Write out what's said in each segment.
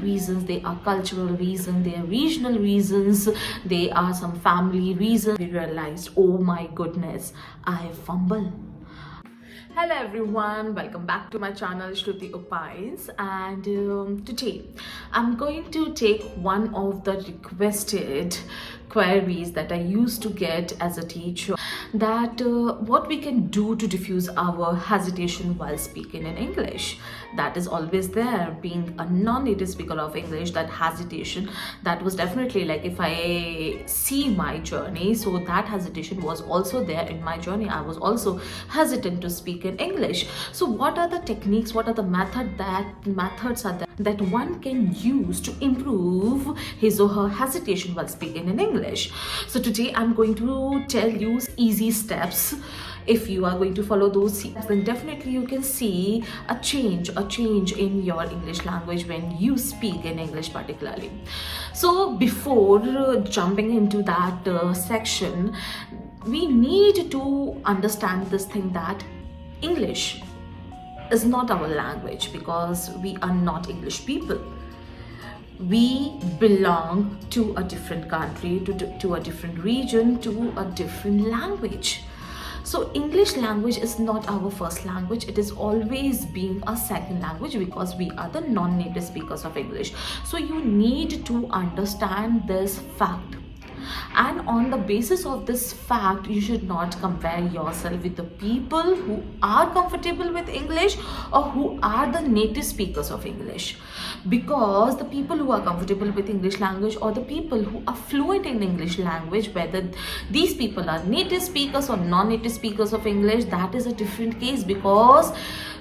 reasons, they are cultural reasons, they are regional reasons, they are some family reasons. We realized, oh my goodness, I fumble. Hello everyone, welcome back to my channel Shruti Opines, and today I'm going to take one of the requested queries that I used to get as a teacher, that what we can do to diffuse our hesitation while speaking in English. That is always there. Being a non-native speaker of English, that hesitation, that was definitely, like, if I see my journey, so that hesitation was also there in my journey. I was also hesitant to speak in English. So what are the techniques, what are the methods are there that one can use to improve his or her hesitation while speaking in English? So today I'm going to tell you easy steps. If you are going to follow those steps, then definitely you can see a change in your English language when you speak in English particularly. So before jumping into that section, we need to understand this thing, that English is not our language, because we are not English people. We belong to a different country, to a different region, to a different language. So English language is not our first language. It is always being a second language, because we are the non-native speakers of English. So you need to understand this fact. And on the basis of this fact, you should not compare yourself with the people who are comfortable with English or who are the native speakers of English. Because the people who are comfortable with English language, or the people who are fluent in English language, whether these people are native speakers or non-native speakers of English, that is a different case, because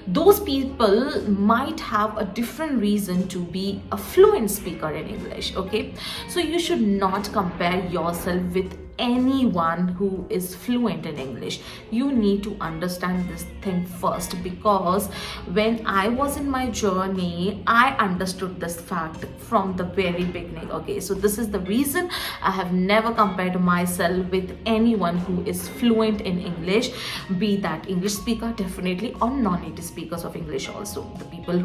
those people might have a different reason to be a fluent speaker in English. Okay, so you should not compare yourself with anyone who is fluent in English. You need to understand this thing first, because when I was in my journey, I understood this fact from the very beginning. Okay, so this is the reason I have never compared myself with anyone who is fluent in English, be that English speaker definitely, or non-native speakers of English also. The people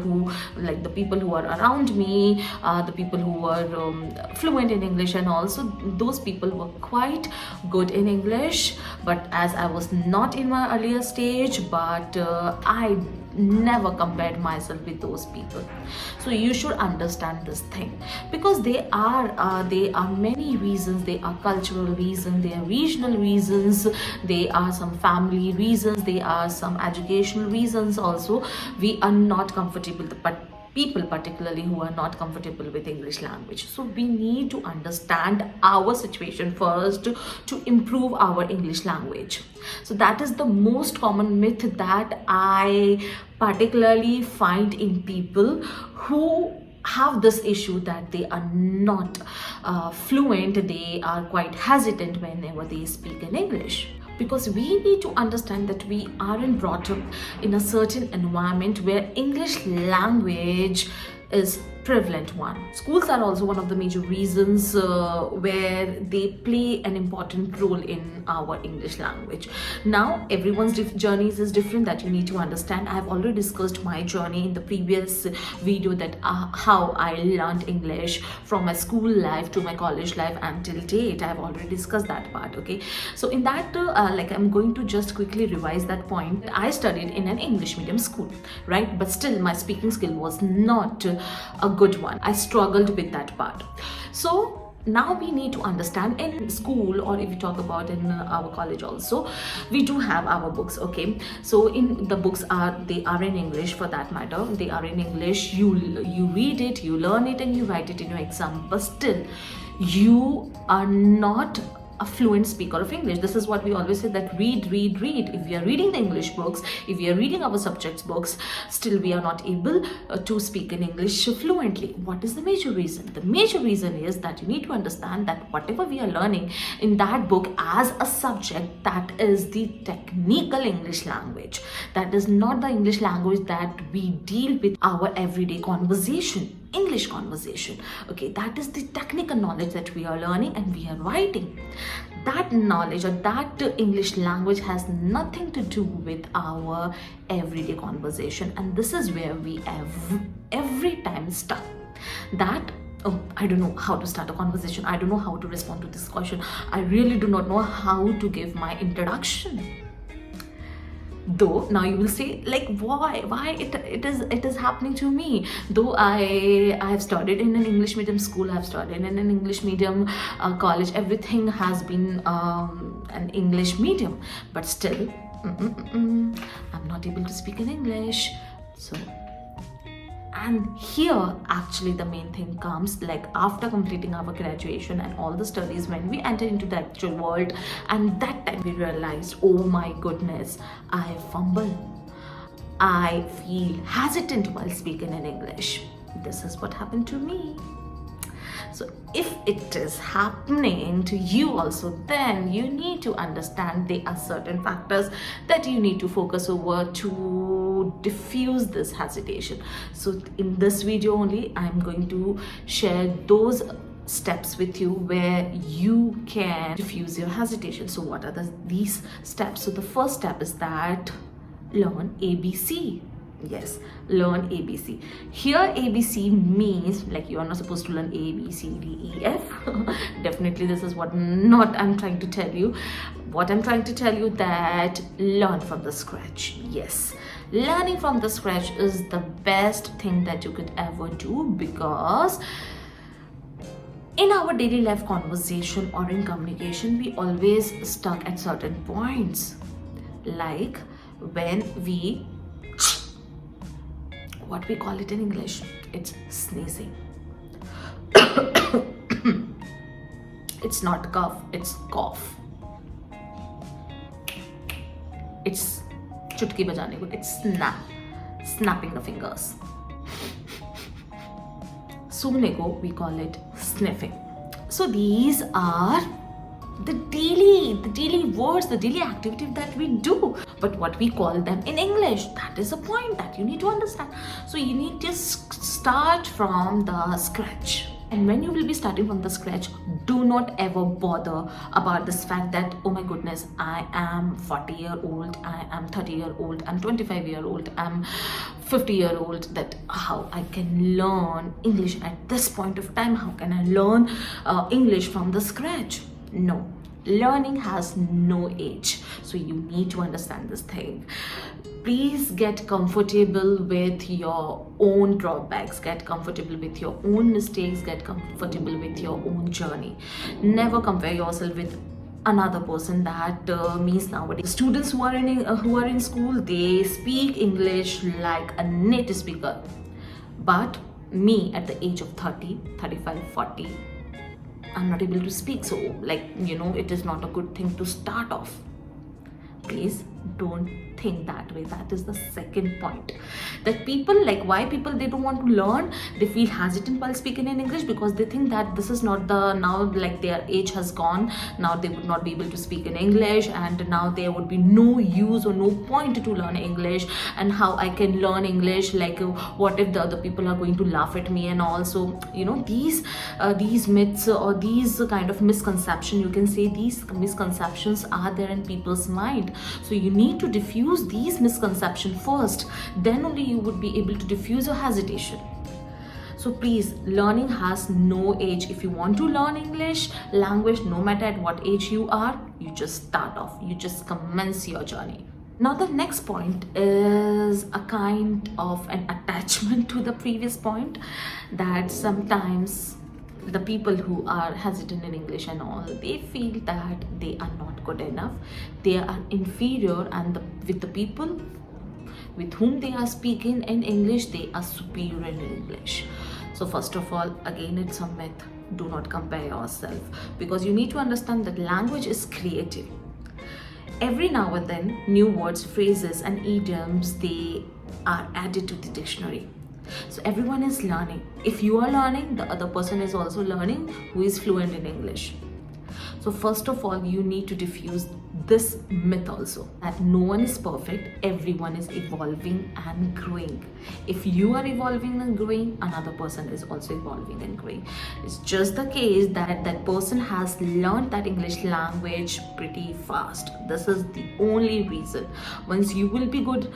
who are around me, the people who were fluent in English, and also those people were quite good in English. But as I was not in my earlier stage, but I never compared myself with those people. So you should understand this thing, because there are many reasons. They are cultural reasons, they are regional reasons, they are some family reasons, they are some educational reasons also. We are not comfortable, but people particularly who are not comfortable with English language. So we need to understand our situation first to improve our English language. So that is the most common myth that I particularly find in people who have this issue, that they are not fluent, they are quite hesitant whenever they speak in English. Because we need to understand that we aren't brought up in a certain environment where English language is prevalent one. Schools are also one of the major reasons where they play an important role in our English language. Now everyone's journeys is different, that you need to understand. I have already discussed my journey in the previous video, that how I learned English from my school life to my college life until date. I have already discussed that part. Okay, so in that I'm going to just quickly revise that point. I studied in an English medium school, right? But still my speaking skill was not a good one. I struggled with that part. So now we need to understand, in school, or if you talk about in our college also, we do have our books. Okay, so in the books they are in English, for that matter. They are in English. You read it, you learn it, and you write it in your exam. But still you are not a fluent speaker of English. This is what we always say, that read. If we are reading the English books, if we are reading our subjects books, still we are not able to speak in English fluently. What is the major reason? The major reason is that you need to understand that whatever we are learning in that book as a subject, that is the technical English language. That is not the English language that we deal with our everyday conversation. English conversation. Okay, that is the technical knowledge that we are learning and we are writing. That knowledge or that English language has nothing to do with our everyday conversation, and this is where we every time stuck. that, oh, I don't know how to start a conversation, I don't know how to respond to this question, I really do not know how to give my introduction. Though now you will say, like, why it is happening to me, though I have studied in an English medium school, I have studied in an English medium college, everything has been an English medium, but still I'm not able to speak in English. So, and here actually the main thing comes, like after completing our graduation and all the studies, when we enter into the actual world, and that time we realized, oh my goodness, I fumble, I feel hesitant while speaking in English. This is what happened to me. So if it is happening to you also, then you need to understand there are certain factors that you need to focus over to diffuse this hesitation. So in this video only, I'm going to share those steps with you where you can diffuse your hesitation. So what are these steps? So the first step is that learn ABC. Yes, learn ABC. Here ABC means like you are not supposed to learn A, B, C, D, E, F. Definitely this is what not I'm trying to tell you. What I'm trying to tell you, that learn from the scratch. Yes, learning from the scratch is the best thing that you could ever do, because in our daily life conversation or in communication, we always stuck at certain points, like when we, what we call it in English, it's sneezing. It's not cough, it's cough. It's chutki bajane ko, it's snapping the fingers. Sune ko we call it sniffing. So these are the daily words, the daily activity that we do, but what we call them in English, that is a point that you need to understand. So you need to start from the scratch. And when you will be starting from the scratch, do not ever bother about this fact that, oh my goodness, I am 40-year-old, I am 30-year-old, I'm 25-year-old, I'm 50-year-old, that how I can learn English at this point of time, how can I learn English from the scratch? No, learning has no age. So you need to understand this thing. Please get comfortable with your own drawbacks, get comfortable with your own mistakes, get comfortable with your own journey. Never compare yourself with another person. That means nowadays students who are in school, they speak English like a native speaker, but me at the age of 30, 35, 40, I'm not able to speak. So, like, you know, it is not a good thing to start off. Please don't think that way. That is the second point, that people, like, why people they don't want to learn, they feel hesitant while speaking in English, because they think that this is not the, now like their age has gone, now they would not be able to speak in English, and now there would be no use or no point to learn English, and how I can learn English, like what if the other people are going to laugh at me, and also, you know, these myths or these kind of misconception, you can say these misconceptions are there in people's mind. So you need to diffuse these misconceptions first, then only you would be able to diffuse your hesitation. So please, learning has no age. If you want to learn English language, no matter at what age you are, you just start off, you just commence your journey. Now the next point is a kind of an attachment to the previous point, that sometimes the people who are hesitant in English and all, they feel that they are not good enough, they are inferior, and with the people with whom they are speaking in English, they are superior in English. So first of all, again, it's a myth. Do not compare yourself, because you need to understand that language is creative. Every now and then, new words, phrases and idioms, they are added to the dictionary. So everyone is learning. If you are learning, the other person is also learning who is fluent in English. So first of all, you need to diffuse this myth also, that no one is perfect, everyone is evolving and growing. If you are evolving and growing, another person is also evolving and growing. It's just the case that that person has learned that English language pretty fast. This is the only reason. Once you will be good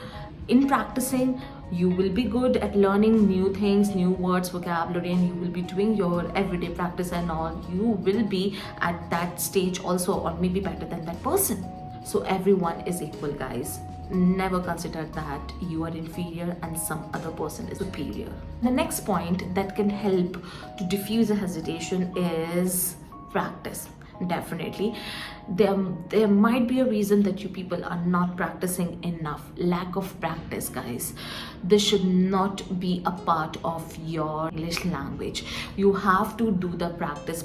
in practicing, You will be good at learning new things, new words, vocabulary, and you will be doing your everyday practice and all. You will be at that stage also, or maybe better than that person. So everyone is equal, guys. Never consider that you are inferior and some other person is superior. The next point that can help to diffuse a hesitation is practice. Definitely there might be a reason that you people are not practicing enough. Lack of practice, guys. This should not be a part of your English language. You have to do the practice.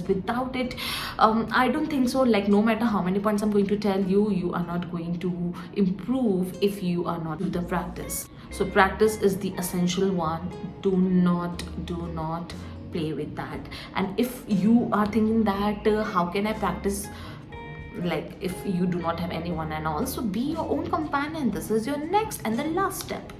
Without it, I don't think so. Like, no matter how many points I'm going to tell you, you are not going to improve if you are not do the practice. So practice is the essential one. Do not play with that. And if you are thinking that how can I practice, like, if you do not have anyone and all, so be your own companion. This is your next and the last step.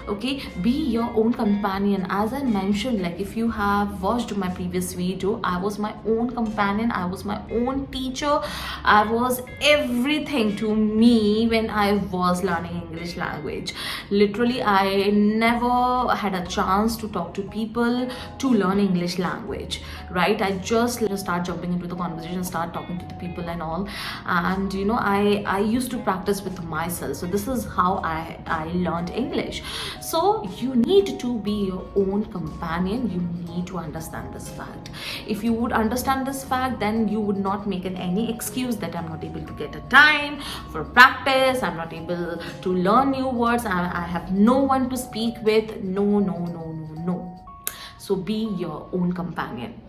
Okay, be your own companion. As I mentioned, like, if you have watched my previous video, I was my own companion, I was my own teacher, I was everything to me when I was learning English language. Literally, I never had a chance to talk to people to learn English language, right? I just start jumping into the conversation, start talking to the people and all. And you know, I used to practice with myself. So this is how I learned English. So you need to be your own companion. You need to understand this fact. If you would understand this fact, then you would not make any excuse that I'm not able to get a time for practice, I'm not able to learn new words, I have no one to speak with. No. So be your own companion.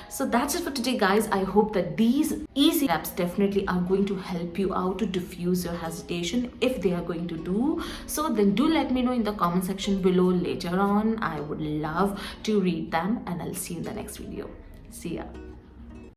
So that's it for today, guys. I hope that these easy steps definitely are going to help you out to diffuse your hesitation. If they are going to do so, then do let me know in the comment section below later on. I would love to read them, and I'll see you in the next video. See ya.